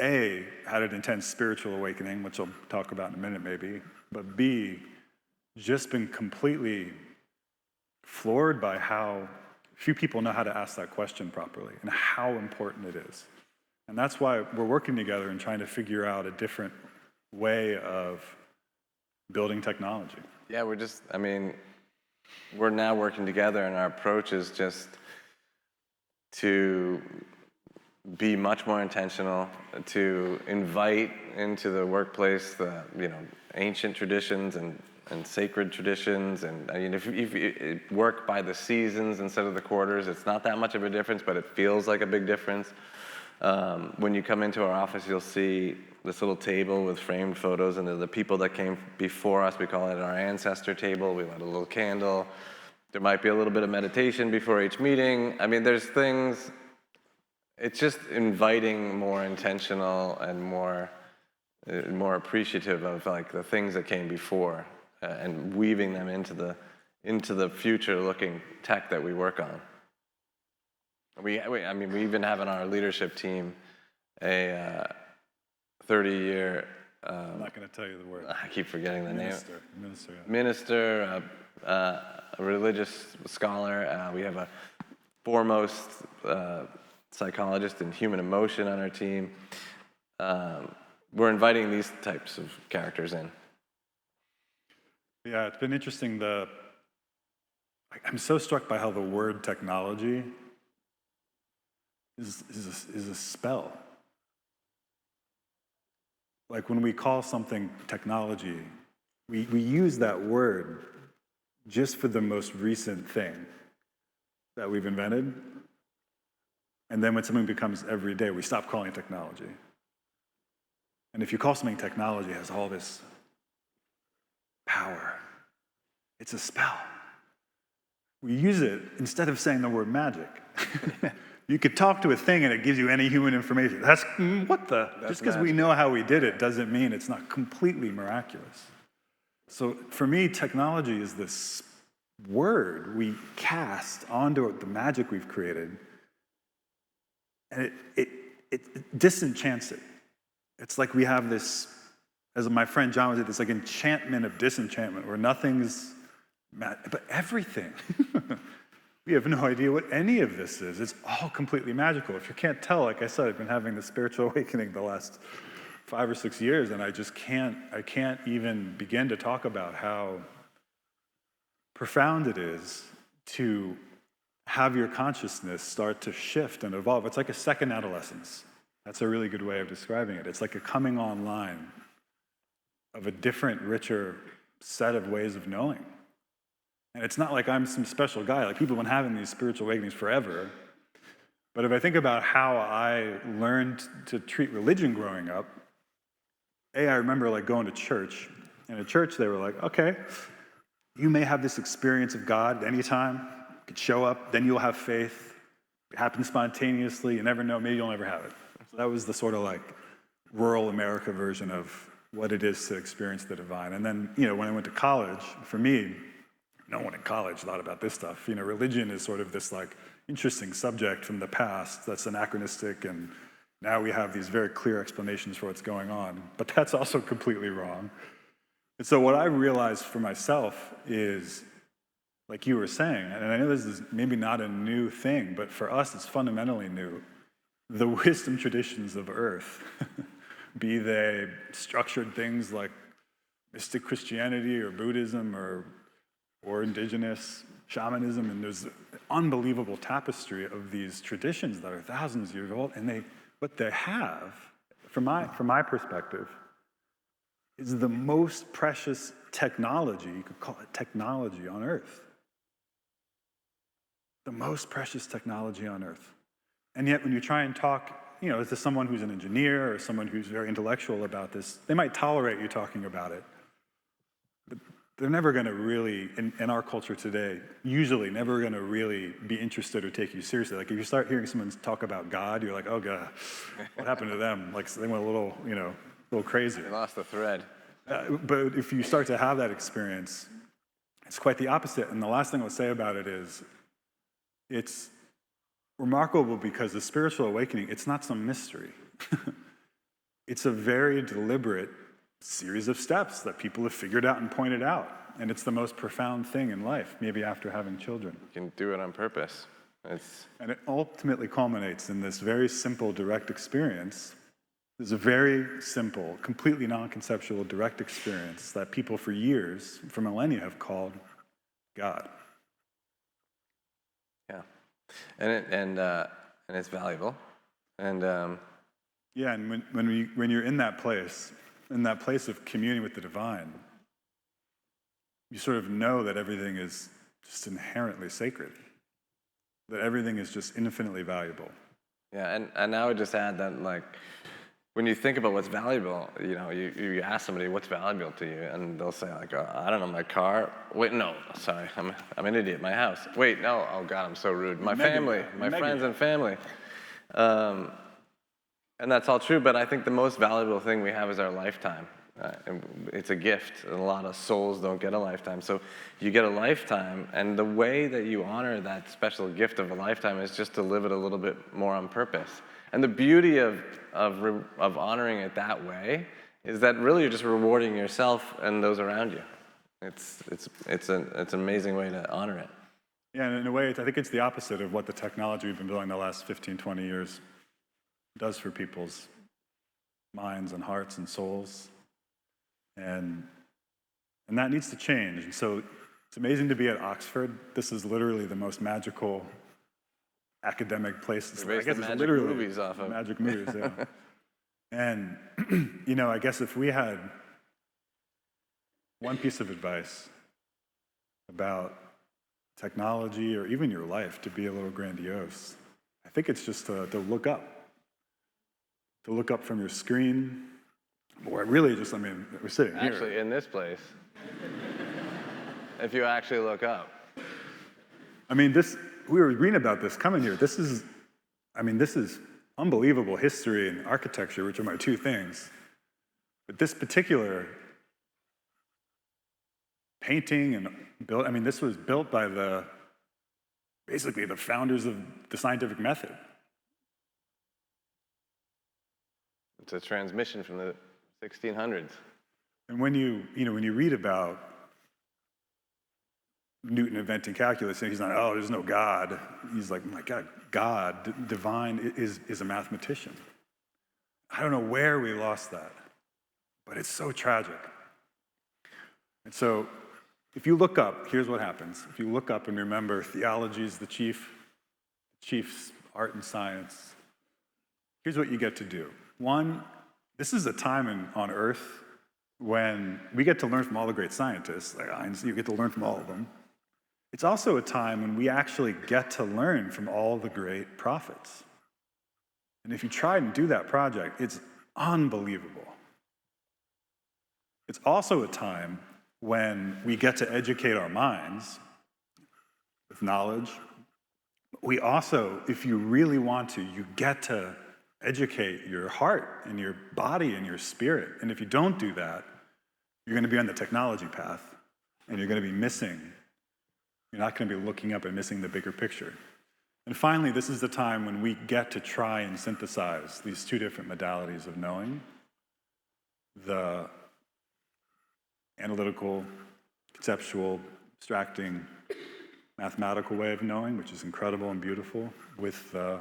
D: A, had an intense spiritual awakening, which I'll talk about in a minute maybe, but B, just been completely floored by how few people know how to ask that question properly and how important it is. And that's why we're working together and trying to figure out a different way of building technology.
C: Yeah, we're now working together, and our approach is just to be much more intentional, to invite into the workplace the ancient traditions and sacred traditions, and if you work by the seasons instead of the quarters, it's not that much of a difference, but it feels like a big difference. When you come into our office, you'll see this little table with framed photos, and they're the people that came before us. We call it our ancestor table. We light a little candle. There might be a little bit of meditation before each meeting. There's things. It's just inviting more intentional and more appreciative of like the things that came before, and weaving them into the future-looking tech that we work on. We even have in our leadership team a 30-year.
D: I'm not going to tell you the word.
C: I keep forgetting the name.
D: Minister. Yeah.
C: Minister, a religious scholar. We have a foremost psychologist in human emotion on our team. We're inviting these types of characters in.
D: Yeah, it's been interesting. I'm so struck by how the word technology is a spell. Like when we call something technology, we use that word just for the most recent thing that we've invented. And then when something becomes everyday, we stop calling it technology. And if you call something technology, it has all this power. It's a spell. We use it instead of saying the word magic. You could talk to a thing and it gives you any human information. That's just because we know how we did it doesn't mean it's not completely miraculous. So for me, technology is this word we cast onto the magic we've created, and it disenchants it. It's like we have this, as my friend John was saying, this like enchantment of disenchantment where nothing's, but everything. We have no idea what any of this is. It's all completely magical. If you can't tell, like I said, I've been having the spiritual awakening the last 5 or 6 years, and I can't even begin to talk about how profound it is to have your consciousness start to shift and evolve. It's like a second adolescence. That's a really good way of describing it. It's like a coming online of a different, richer set of ways of knowing. And it's not like I'm some special guy. Like people have been having these spiritual awakenings forever. But if I think about how I learned to treat religion growing up, I remember like going to church. And at church they were like, okay, you may have this experience of God anytime. You could show up, then you'll have faith. It happens spontaneously. You never know, maybe you'll never have it. So that was the sort of like rural America version of what it is to experience the divine. And then, when I went to college, for me, no one in college thought about this stuff. Religion is sort of this like interesting subject from the past that's anachronistic, and now we have these very clear explanations for what's going on. But that's also completely wrong. And so what I realized for myself is, like you were saying, and I know this is maybe not a new thing, but for us it's fundamentally new. The wisdom traditions of Earth, be they structured things like mystic Christianity or Buddhism or indigenous shamanism, and there's an unbelievable tapestry of these traditions that are thousands of years old, and what they have, from my perspective, is the most precious technology, you could call it technology, on Earth. The most precious technology on Earth. And yet when you try and talk, to someone who's an engineer or someone who's very intellectual about this, they might tolerate you talking about it. But they're never going to really, in our culture today, usually never going to really be interested or take you seriously. Like if you start hearing someone talk about God, you're like, oh God, what happened to them? Like they went a little crazy.
C: They lost the thread.
D: But if you start to have that experience, it's quite the opposite. And the last thing I'll say about it is, it's remarkable because the spiritual awakening, it's not some mystery. It's a very deliberate series of steps that people have figured out and pointed out. And it's the most profound thing in life, maybe after having children.
C: You can do it on purpose.
D: And it ultimately culminates in this very simple, direct experience. There's a very simple, completely non-conceptual, direct experience that people for years, for millennia, have called God.
C: Yeah, and it's valuable, and
D: yeah, and when you're in that place of communion with the divine, you sort of know that everything is just inherently sacred, that everything is just infinitely valuable.
C: Yeah, and I would just add that, like, when you think about what's valuable, you ask somebody what's valuable to you, and they'll say, like, oh, I don't know, my car. Wait, no, sorry, I'm an idiot. My house. Wait, no, oh God, I'm so rude. My family, my friends and family. And that's all true, but I think the most valuable thing we have is our lifetime. And it's a gift, and a lot of souls don't get a lifetime. So you get a lifetime, and the way that you honor that special gift of a lifetime is just to live it a little bit more on purpose. And the beauty of honoring it that way is that really you're just rewarding yourself and those around you. It's an amazing way to honor it.
D: Yeah, and in a way, I think it's the opposite of what the technology we've been building the last 15, 20 years does for people's minds and hearts and souls. And that needs to change. And so it's amazing to be at Oxford. This is literally the most magical academic place.
C: I guess it's literally movies off of.
D: Magic movies, yeah. And, I guess if we had one piece of advice about technology or even your life to be a little grandiose, I think it's just to look up. To look up from your screen, or really just, we're sitting here.
C: Actually, in this place, if you actually look up.
D: We were reading about this coming here. This is unbelievable history and architecture, which are my two things. But this particular painting and built, this was built by basically the founders of the scientific method.
C: It's a transmission from the 1600s.
D: And when you read about Newton inventing calculus, and he's not, oh, there's no God. He's like, my God, God, divine, is a mathematician. I don't know where we lost that, but it's so tragic. And so if you look up, here's what happens. If you look up and remember theology is the chief's art and science, here's what you get to do. One, this is a time on Earth when we get to learn from all the great scientists, like Einstein, you get to learn from all of them. It's also a time when we actually get to learn from all the great prophets. And if you try and do that project, it's unbelievable. It's also a time when we get to educate our minds with knowledge. We also, if you really want to, you get to educate your heart and your body and your spirit. And if you don't do that, you're going to be on the technology path, and you're going to be missing You're not going to be looking up and missing the bigger picture. And finally, this is the time when we get to try and synthesize these two different modalities of knowing: the analytical, conceptual, abstracting, mathematical way of knowing, which is incredible and beautiful, with the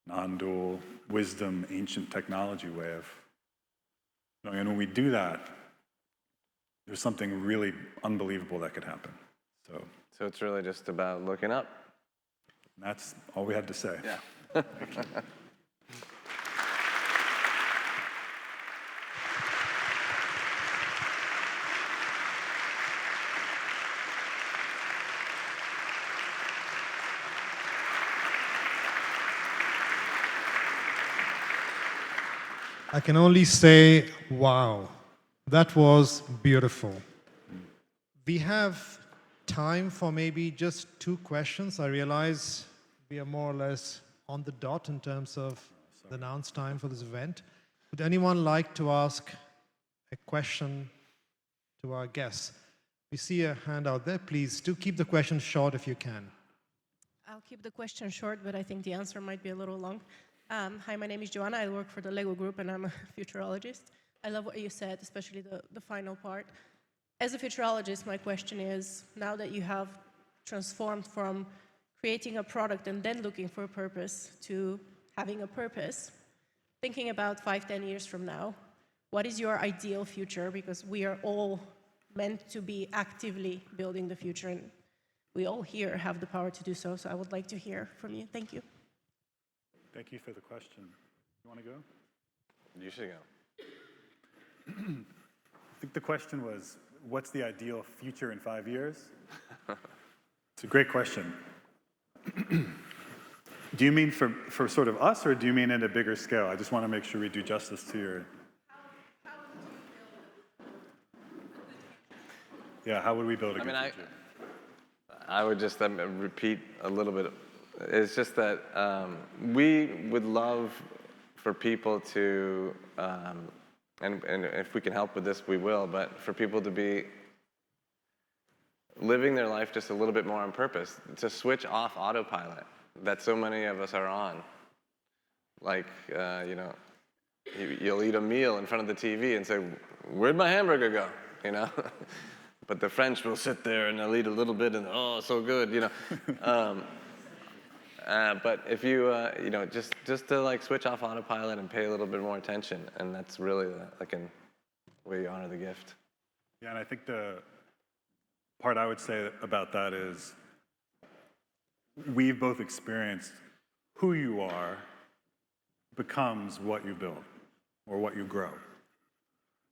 D: non-dual wisdom, ancient technology way of knowing. And when we do that, there's something really unbelievable that could happen.
C: So it's really just about looking up.
D: That's all we had to say.
C: Yeah.
B: I can only say, wow, that was beautiful. We have time for maybe just 2 questions. I realize we are more or less on the dot in terms of the announced time for this event. Would anyone like to ask a question to our guests? We see a hand out there. Please do keep the questions short if you can.
E: I'll keep the question short, but I think the answer might be a little long. Hi, my name is Joanna. I work for the Lego Group, and I'm a futurologist. I love what you said, especially the final part. As a futurologist, my question is, now that you have transformed from creating a product and then looking for a purpose to having a purpose, thinking about 5, 10 years from now, what is your ideal future? Because we are all meant to be actively building the future, and we all here have the power to do so, so I would like to hear from you. Thank you.
D: Thank you for the question. You want to go?
C: You should go.
D: I think the question was, what's the ideal future in 5 years? It's a great question. Do you mean for sort of us, or do you mean at a bigger scale? I just want to make sure we do justice to your... Yeah, how would we build a good future?
C: I would just repeat a little bit. It's just that we would love for people to, and if we can help with this, we will, but for people to be living their life just a little bit more on purpose, to switch off autopilot that so many of us are on. Like, you'll eat a meal in front of the TV and say, where'd my hamburger go, But the French will sit there and they'll eat a little bit and, oh, so good, But if you, just to like switch off autopilot and pay a little bit more attention, and that's really like a way you honor the gift.
D: Yeah, and I think the part I would say about that is we've both experienced who you are becomes what you build or what you grow.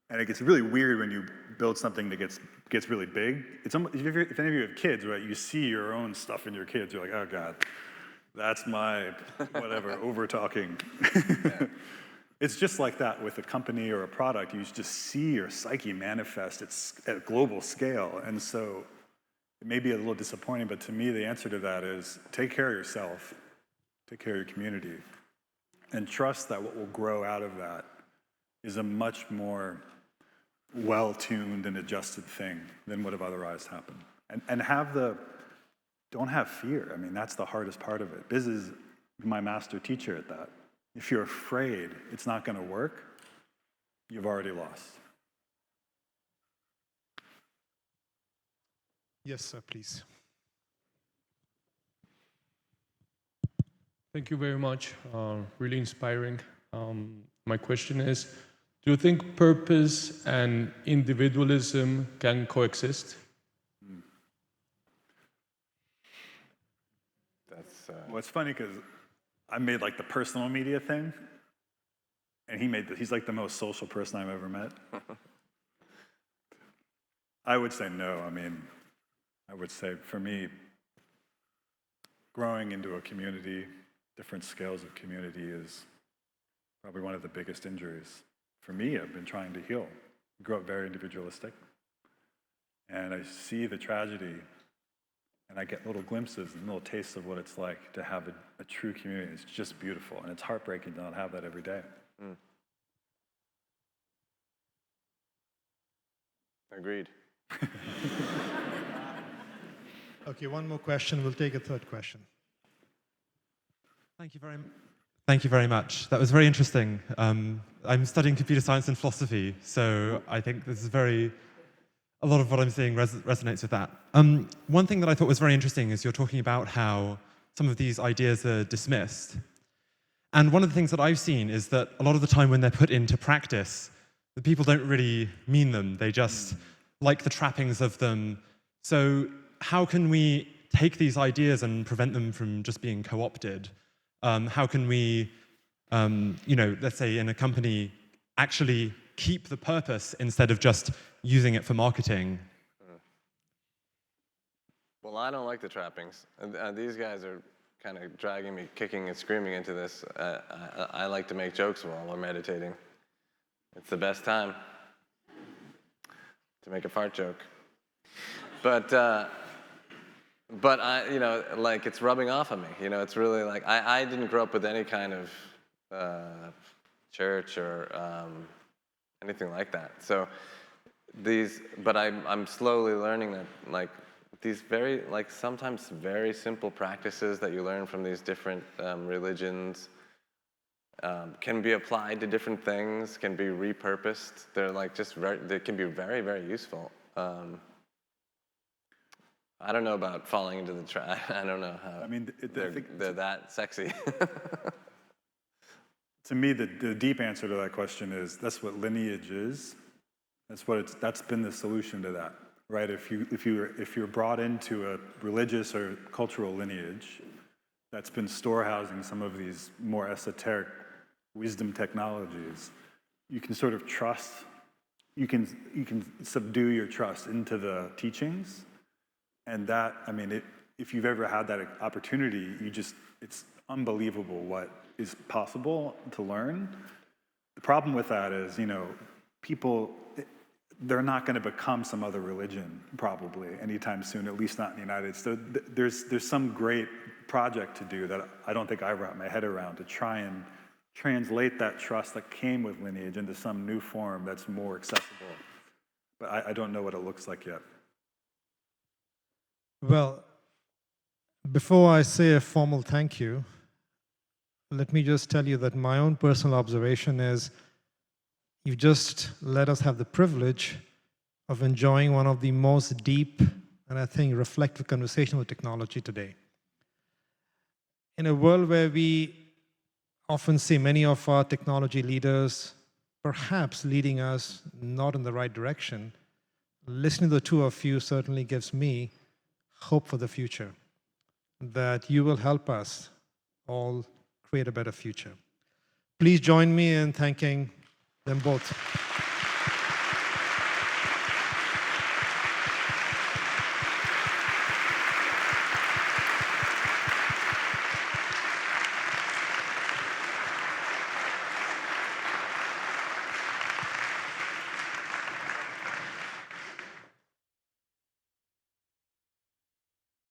D: And it gets really weird when you build something that gets really big. It's almost, if any of you have kids, right, you see your own stuff in your kids, you're like, oh God, that's my whatever, over-talking. Yeah. It's just like that with a company or a product. You just see your psyche manifest at a global scale. And so it may be a little disappointing, but to me, the answer to that is take care of yourself, take care of your community, and trust that what will grow out of that is a much more well-tuned and adjusted thing than would have otherwise happened. And don't have fear. I mean, that's the hardest part of it. Biz is my master teacher at that. If you're afraid it's not going to work, you've already lost.
B: Yes, sir, please.
F: Thank you very much. Really inspiring. My question is, do you think purpose and individualism can coexist?
D: Well, it's funny because I made like the personal media thing, and he's like the most social person I've ever met. I would say no. I mean, I would say for me, growing into a community, different scales of community is probably one of the biggest injuries. For me, I've been trying to heal. I grew up very individualistic, and I see the tragedy, and I get little glimpses and little tastes of what it's like to have a true community. It's just beautiful, and it's heartbreaking to not have that every day.
C: Agreed.
B: Okay, one more question. We'll take a third question.
G: Thank you very much. That was very interesting. I'm studying computer science and philosophy, so I think this is a lot of what I'm seeing resonates with that. One thing that I thought was very interesting is you're talking about how some of these ideas are dismissed. And one of the things that I've seen is that a lot of the time when they're put into practice, the people don't really mean them. They just like the trappings of them. So how can we take these ideas and prevent them from just being co-opted? How can we, let's say in a company, actually keep the purpose instead of just using it for marketing?
C: Well, I don't like the trappings. These guys are kind of dragging me, kicking and screaming into this. I like to make jokes while we're meditating. It's the best time to make a fart joke. But I, like it's rubbing off on me. It's really like, I didn't grow up with any kind of church or anything like that. So but I'm slowly learning that, like, these very, like, sometimes very simple practices that you learn from these different religions can be applied to different things, can be repurposed. They're like they can be very, very useful. I don't know about falling into the trap. I don't know how. I mean, they're that sexy.
D: To me, the deep answer to that question is that's what lineage is. That's been the solution to that, right? If you're brought into a religious or cultural lineage that's been storehousing some of these more esoteric wisdom technologies, you can sort of trust. You can subdue your trust into the teachings. And that, I mean, if you've ever had that opportunity, it's unbelievable what is possible to learn. The problem with that is, people, they're not going to become some other religion probably anytime soon, at least not in the United States. So there's some great project to do that I don't think I wrap my head around to try and translate that trust that came with lineage into some new form that's more accessible. But I don't know what it looks like yet.
B: Well, before I say a formal thank you, let me just tell you that my own personal observation is you just let us have the privilege of enjoying one of the most deep and I think reflective conversation with technology today. In a world where we often see many of our technology leaders perhaps leading us not in the right direction, listening to the two of you certainly gives me hope for the future, that you will help us all create a better future. Please join me in thanking them both.